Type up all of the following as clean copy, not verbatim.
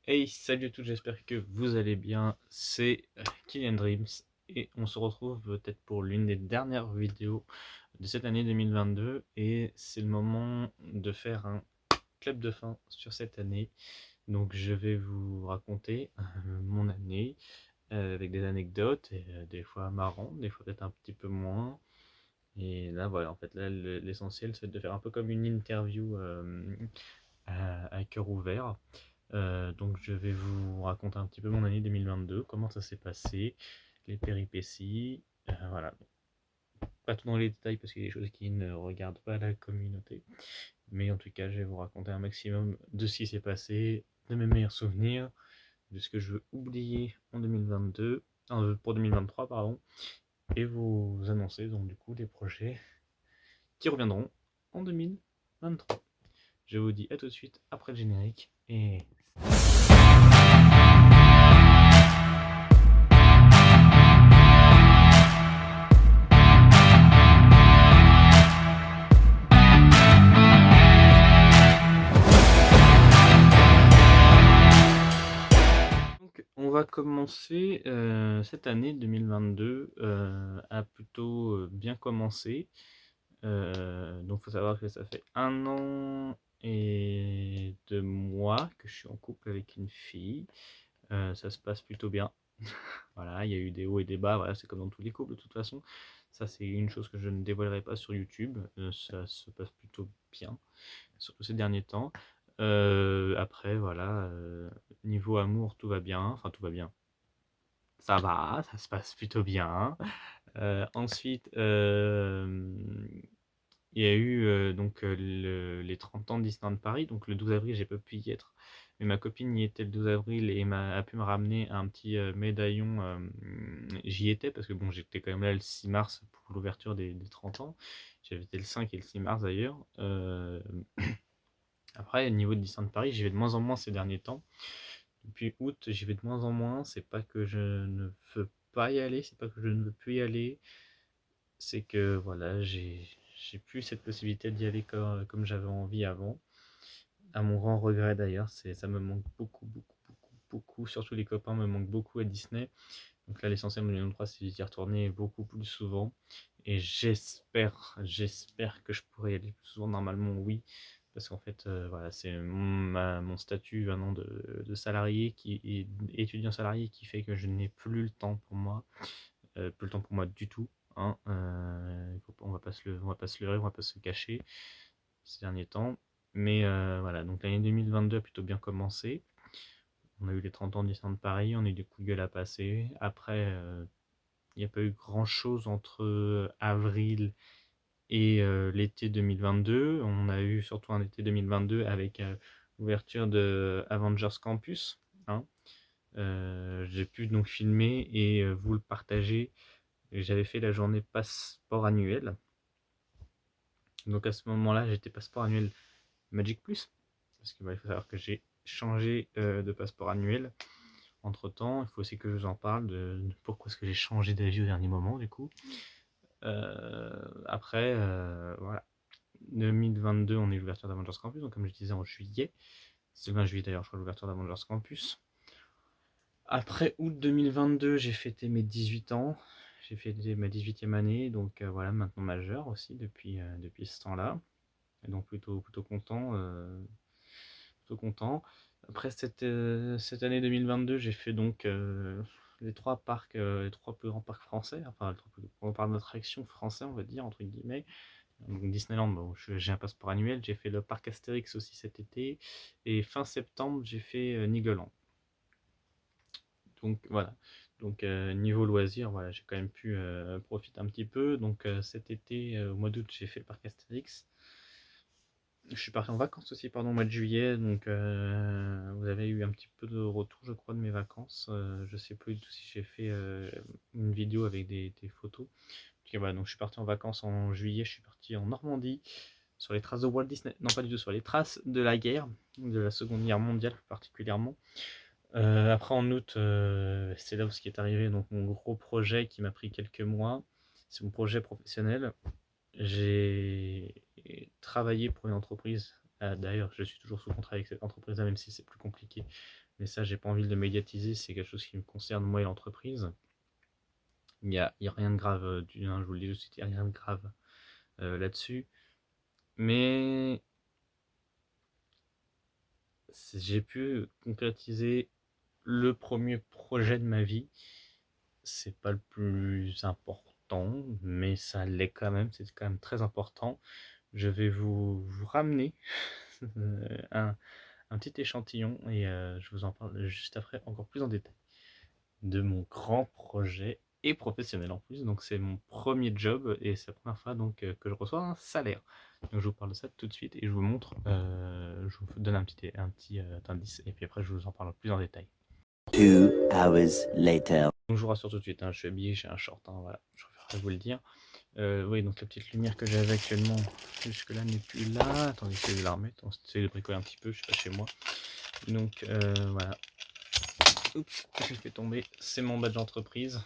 Hey, salut à tous, j'espère que vous allez bien. C'est Kylian Dreams et on se retrouve peut-être pour l'une des dernières vidéos de cette année 2022 et c'est le moment de faire un clap de fin sur cette année. Donc je vais vous raconter mon année avec des anecdotes et des fois marrantes, des fois peut-être un petit peu moins. Et là voilà, en fait là l'essentiel c'est de faire un peu comme une interview à cœur ouvert. Donc je vais vous raconter un petit peu mon année 2022, comment ça s'est passé, les péripéties, voilà. Pas tout dans les détails parce qu'il y a des choses qui ne regardent pas la communauté. Mais en tout cas, je vais vous raconter un maximum de ce qui s'est passé, de mes meilleurs souvenirs, de ce que je veux oublier en 2022, pour 2023, pardon, et vous annoncer donc du coup les projets qui reviendront en 2023. Je vous dis à tout de suite après le générique et donc, on va commencer cette année 2022 a plutôt bien commencé. Donc il faut savoir que ça fait 1 an et 2 mois que je suis en couple avec une fille. Ça se passe plutôt bien. Voilà, il y a eu des hauts et des bas, voilà, c'est comme dans tous les couples de toute façon. Ça c'est une chose que je ne dévoilerai pas sur YouTube. Ça se passe plutôt bien, surtout ces derniers temps. Après, voilà, niveau amour, tout va bien. Enfin, tout va bien. Ça va, ça se passe plutôt bien. Ensuite, il y a eu donc les 30 ans de Disneyland Paris. Donc le 12 avril, j'ai pas pu y être. Mais ma copine y était le 12 avril et a pu me ramener un petit médaillon. J'y étais parce que bon, j'étais quand même là le 6 mars pour l'ouverture des 30 ans. J'avais été le 5 et le 6 mars d'ailleurs. Après, au niveau de Disneyland Paris, j'y vais de moins en moins ces derniers temps. Depuis août, j'y vais de moins en moins. C'est pas que je ne veux pas y aller, c'est pas que je ne veux plus y aller. C'est que voilà, j'ai plus cette possibilité d'y aller comme j'avais envie avant. À mon grand regret d'ailleurs, ça me manque beaucoup, beaucoup, beaucoup, beaucoup. Surtout les copains me manquent beaucoup à Disney. Donc là, l'essentiel de 2023, c'est d'y retourner beaucoup plus souvent. Et j'espère que je pourrai y aller plus souvent. Normalement, oui. Parce qu'en fait, voilà, c'est mon statut maintenant de salarié, étudiant salarié, qui fait que je n'ai plus le temps pour moi. Plus le temps pour moi du tout. Hein. On va pas se leurrer, on va pas se cacher ces derniers temps. Mais voilà, donc l'année 2022 a plutôt bien commencé. On a eu les 30 ans de de Paris, on a eu des coups de gueule à passer. Après, il n'y a pas eu grand chose entre avril et l'été 2022. On a eu surtout un été 2022 avec l'ouverture de Avengers Campus. Hein. J'ai pu donc filmer et vous le partager. J'avais fait la journée passeport annuel. Donc à ce moment-là, j'étais passeport annuel Magic Plus. Parce qu'il faut savoir que j'ai changé de passeport annuel entre temps. Il faut aussi que je vous en parle de pourquoi est-ce que j'ai changé d'avis au dernier moment du coup. Après, voilà. 2022, on est l'ouverture d'Avengers Campus, donc comme je disais en juillet. C'est le 20 juillet d'ailleurs, je crois, l'ouverture d'Avengers Campus. Après août 2022, j'ai fêté mes 18 ans. J'ai fêté ma 18e année, donc voilà, maintenant majeur aussi depuis ce temps-là. Et donc plutôt content. Plutôt content. Après cette année 2022, j'ai fait donc les trois parcs, les trois plus grands parcs français, enfin les trois plus grands parcs d'attractions français, on va dire, entre guillemets. Donc Disneyland, bon, j'ai un passeport annuel, j'ai fait le parc Astérix aussi cet été, et fin septembre, j'ai fait Nigoland. Donc voilà. Donc niveau loisir, voilà, j'ai quand même pu profiter un petit peu. Donc cet été, au mois d'août, j'ai fait le parc Astérix. Je suis parti en vacances aussi, pardon, au mois de juillet. Donc vous avez eu un petit peu de retour, je crois, de mes vacances. Je sais plus du tout si j'ai fait une vidéo avec des photos. Okay, voilà, donc je suis parti en vacances en juillet. Je suis parti en Normandie sur les traces de Walt Disney. Non, pas du tout, sur les traces de la guerre, de la Seconde Guerre mondiale plus particulièrement. Après en août, c'est là où ce qui est arrivé, donc mon gros projet qui m'a pris quelques mois, c'est mon projet professionnel. J'ai travaillé pour une entreprise, d'ailleurs je suis toujours sous contrat avec cette entreprise-là, même si c'est plus compliqué. mais ça, j'ai pas envie de le médiatiser, c'est quelque chose qui me concerne moi et l'entreprise. Il y a rien de grave, je vous le dis tout de suite, il n'y a rien de grave là-dessus. Mais j'ai pu concrétiser le premier projet de ma vie. C'est pas le plus important, mais ça l'est quand même, c'est quand même très important. Je vais vous ramener un, un petit échantillon et je vous en parle juste après encore plus en détail de mon grand projet et professionnel en plus. Donc c'est mon premier job et c'est la première fois donc que je reçois un salaire. Donc je vous parle de ça tout de suite et je vous montre, je vous donne un petit indice et puis après je vous en parle plus en détail. 2 hours later. Donc je vous rassure tout de suite, hein, je suis habillé, j'ai un short, hein, voilà, je préfère vous le dire. Oui, donc la petite lumière que j'avais actuellement jusque là n'est plus là. Attendez, j'essaie de la remettre, on essaie de bricoler un petit peu, je suis pas chez moi. Donc voilà. Oups, j'ai fait tomber, c'est mon badge d'entreprise.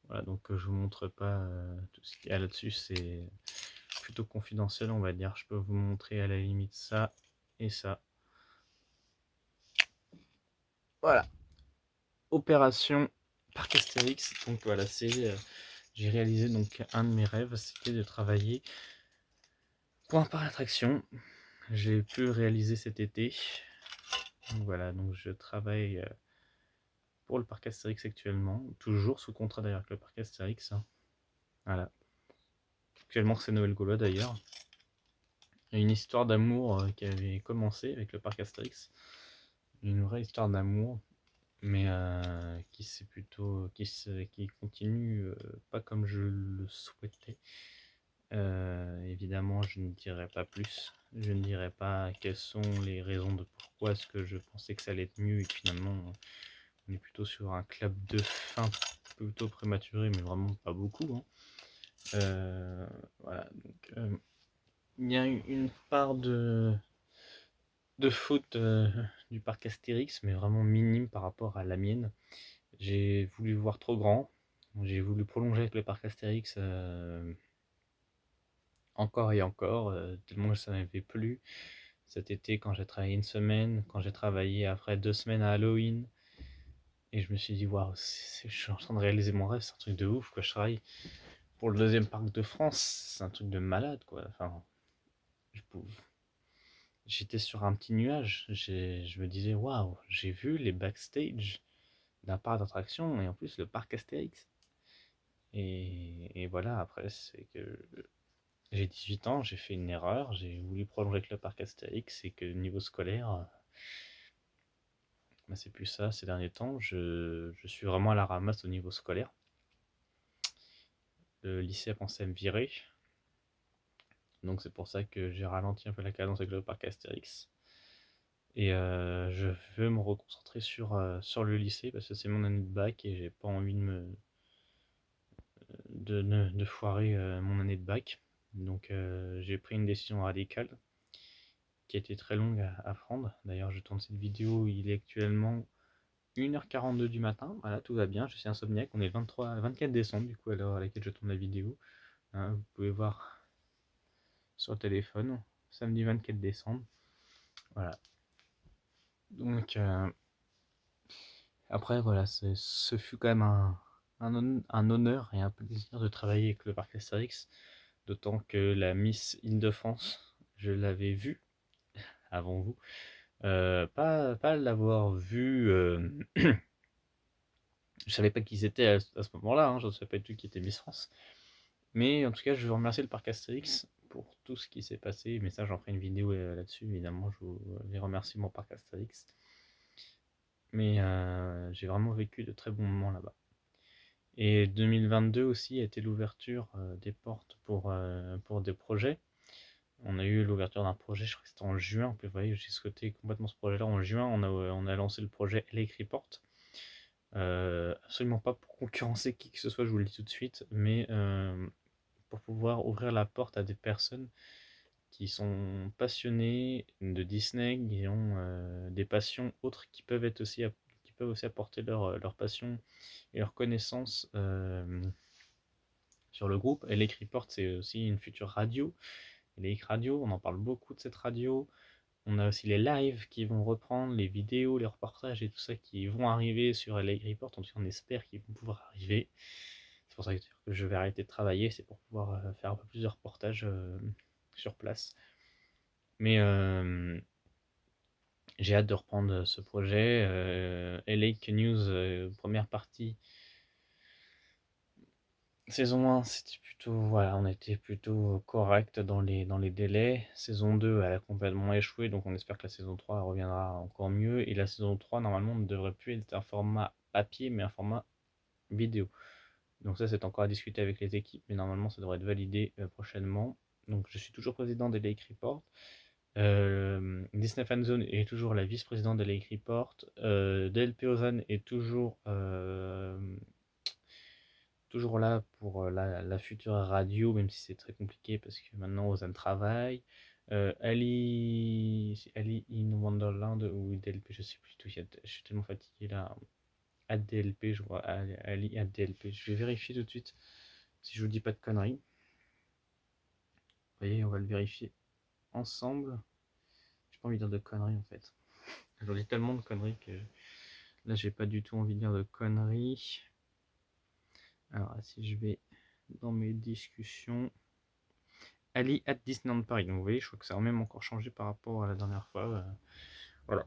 Voilà, donc je vous montre pas tout ce qu'il y a là-dessus, c'est plutôt confidentiel, on va dire. Je peux vous montrer à la limite ça et ça. Voilà. Opération Parc Astérix. Donc voilà, j'ai réalisé donc un de mes rêves, c'était de travailler pour un parc d'attraction. J'ai pu réaliser cet été. Donc voilà, donc je travaille pour le parc Astérix actuellement, toujours sous contrat d'ailleurs avec le parc Astérix, hein. Voilà. Actuellement c'est Noël Gaulois d'ailleurs. Une histoire d'amour qui avait commencé avec le parc Astérix. Une vraie histoire d'amour, mais qui continue pas comme je le souhaitais. Évidemment, je ne dirai pas plus. Je ne dirai pas quelles sont les raisons de pourquoi est-ce que je pensais que ça allait être mieux et que finalement on est plutôt sur un clap de fin plutôt prématuré, mais vraiment pas beaucoup, hein. Voilà, donc il y a une part de faute du parc Astérix, mais vraiment minime par rapport à la mienne. J'ai voulu voir trop grand, j'ai voulu prolonger avec le parc Astérix encore et encore, tellement ça m'avait plu. Cet été, quand j'ai travaillé une semaine, quand j'ai travaillé après 2 semaines à Halloween, et je me suis dit, waouh, je suis en train de réaliser mon rêve, c'est un truc de ouf, quoi. Je travaille pour le deuxième parc de France, c'est un truc de malade, quoi. Enfin, j'étais sur un petit nuage, je me disais, waouh, j'ai vu les backstage d'un parc d'attraction et en plus le parc Astérix. Et voilà, après, c'est que j'ai 18 ans, j'ai fait une erreur, j'ai voulu prolonger avec le parc Astérix et que niveau scolaire, bah, c'est plus ça ces derniers temps. Je suis vraiment à la ramasse au niveau scolaire. Le lycée a pensé à me virer, donc c'est pour ça que j'ai ralenti un peu la cadence avec le parc Astérix. Et je veux me reconcentrer sur le lycée parce que c'est mon année de bac et j'ai pas envie de foirer mon année de bac. Donc j'ai pris une décision radicale qui a été très longue à prendre. D'ailleurs, je tourne cette vidéo, il est actuellement 1h42 du matin. Voilà, tout va bien, je suis insomniaque. On est le 24 décembre, du coup, à l'heure à laquelle je tourne la vidéo. Hein, vous pouvez voir sur le téléphone, samedi 24 décembre. Voilà. Donc, après, voilà, ce fut quand même un honneur et un plaisir de travailler avec le parc Astérix. D'autant que la Miss Île-de-France, je l'avais vue avant vous. Pas l'avoir vue. Je savais pas qui c'était à ce moment-là, hein, je ne savais pas du tout qui était Miss France. Mais en tout cas, je veux remercier le parc Astérix pour tout ce qui s'est passé. Mais ça, j'en ferai une vidéo là-dessus, évidemment. Je vais remercier mon parc Astérix. Mais j'ai vraiment vécu de très bons moments là-bas. Et 2022 aussi a été l'ouverture des portes pour des projets. On a eu l'ouverture d'un projet, je crois que c'était en juin. Puis vous voyez, j'ai scruté complètement ce projet-là. En juin, on a lancé le projet Electric Report. Absolument pas pour concurrencer qui que ce soit, je vous le dis tout de suite, mais pour pouvoir ouvrir la porte à des personnes qui sont passionnées de Disney, qui ont des passions autres qui peuvent aussi apporter leur passion et leur connaissance sur le groupe. Electric Report, c'est aussi une future radio. Electric Radio, on en parle beaucoup de cette radio. On a aussi les lives qui vont reprendre, les vidéos, les reportages et tout ça qui vont arriver sur LA Report. En tout cas, on espère qu'ils vont pouvoir arriver. C'est pour ça que je vais arrêter de travailler, c'est pour pouvoir faire un peu plus de reportages sur place. Mais j'ai hâte de reprendre ce projet. LA News, première partie. Saison 1, c'était plutôt, voilà, on était plutôt correct dans les délais. Saison 2, elle a complètement échoué, donc on espère que la saison 3 reviendra encore mieux. Et la saison 3, normalement, ne devrait plus être un format papier, mais un format vidéo. Donc ça, c'est encore à discuter avec les équipes, mais normalement, ça devrait être validé prochainement. Donc je suis toujours président des Lake Report. Disney Fanzone est toujours la vice-présidente des Lake Report. DLP Ozan est toujours là pour la future radio, même si c'est très compliqué parce que maintenant Ozan travaille. Ali in Wonderland ou DLP, je sais plus tout. Je suis tellement fatigué là. ADLP, je vois. Ali ADLP. Je vais vérifier tout de suite si je vous dis pas de conneries. Vous voyez, on va le vérifier ensemble. J'ai pas envie de dire de conneries en fait. J'en dis tellement de conneries que là j'ai pas du tout envie de dire de conneries. Alors si je vais dans mes discussions. Ali at Disneyland Paris. Donc vous voyez, je crois que ça a même encore changé par rapport à la dernière fois. Voilà.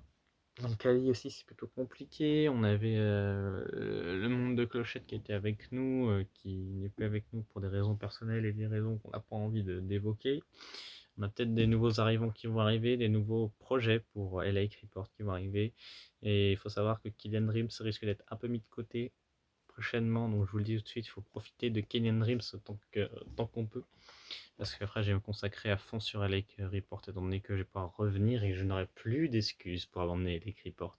Donc Ali aussi c'est plutôt compliqué. On avait le monde de Clochette qui était avec nous, qui n'est plus avec nous pour des raisons personnelles et des raisons qu'on n'a pas envie d'évoquer. On a peut-être des nouveaux arrivants qui vont arriver, des nouveaux projets pour LA Report qui vont arriver. Et il faut savoir que Killian Dreams risque d'être un peu mis de côté prochainement. Donc je vous le dis tout de suite, il faut profiter de Killian Dreams tant qu'on peut. Parce qu'après, je vais me consacrer à fond sur LA Report, étant donné que je vais pouvoir revenir et que je n'aurai plus d'excuses pour abandonner LA Report.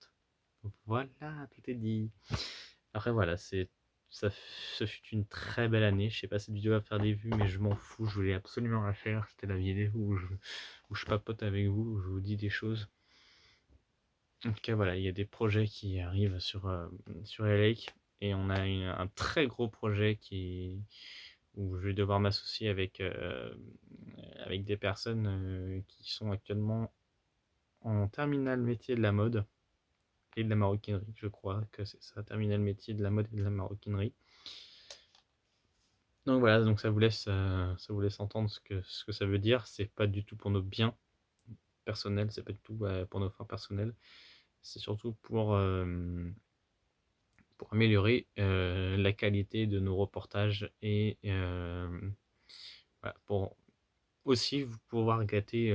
Donc voilà, tout est dit. Après, voilà, ce fut une très belle année. Je sais pas si cette vidéo va faire des vues, mais je m'en fous. Je voulais absolument la faire. C'était la vidéo où je papote avec vous, où je vous dis des choses. En tout cas, voilà, il y a des projets qui arrivent sur LA. Et on a un très gros projet où je vais devoir m'associer avec des personnes qui sont actuellement en terminale métier de la mode et de la maroquinerie. Je crois que c'est ça, terminale métier de la mode et de la maroquinerie. Donc voilà, donc ça vous laisse entendre ce que ça veut dire. C'est pas du tout pour nos biens personnels, c'est pas du tout pour nos fins personnelles. C'est surtout pour améliorer la qualité de nos reportages et voilà, pour aussi vous pouvoir gâter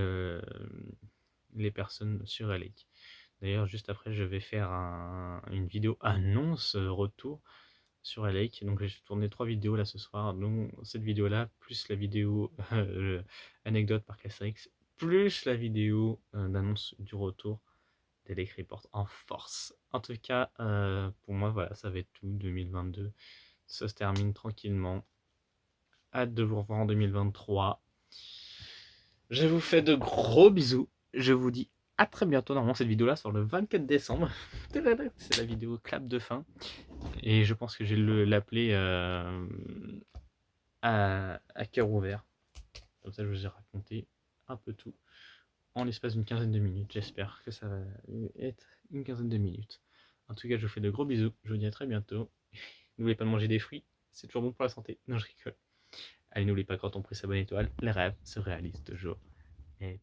les personnes sur LA. D'ailleurs, juste après, je vais faire une vidéo annonce retour sur LA. Donc, j'ai tourné 3 vidéos là ce soir. Donc, cette vidéo-là, plus la vidéo anecdote par Castrix, plus la vidéo d'annonce du retour des Lake Report en force. En tout cas, pour moi, voilà, ça va être tout. 2022, ça se termine tranquillement. Hâte de vous revoir en 2023. Je vous fais de gros bisous. Je vous dis à très bientôt. Normalement, cette vidéo-là sort le 24 décembre. C'est la vidéo clap de fin. Et je pense que je vais l'appeler à cœur ouvert. Comme ça, je vous ai raconté un peu tout en l'espace d'une quinzaine de minutes. J'espère que ça va être une quinzaine de minutes. En tout cas, je vous fais de gros bisous. Je vous dis à très bientôt. N'oubliez pas de manger des fruits. C'est toujours bon pour la santé. Non, je rigole. Allez, n'oubliez pas, quand on prie sa bonne étoile, les rêves se réalisent toujours. Et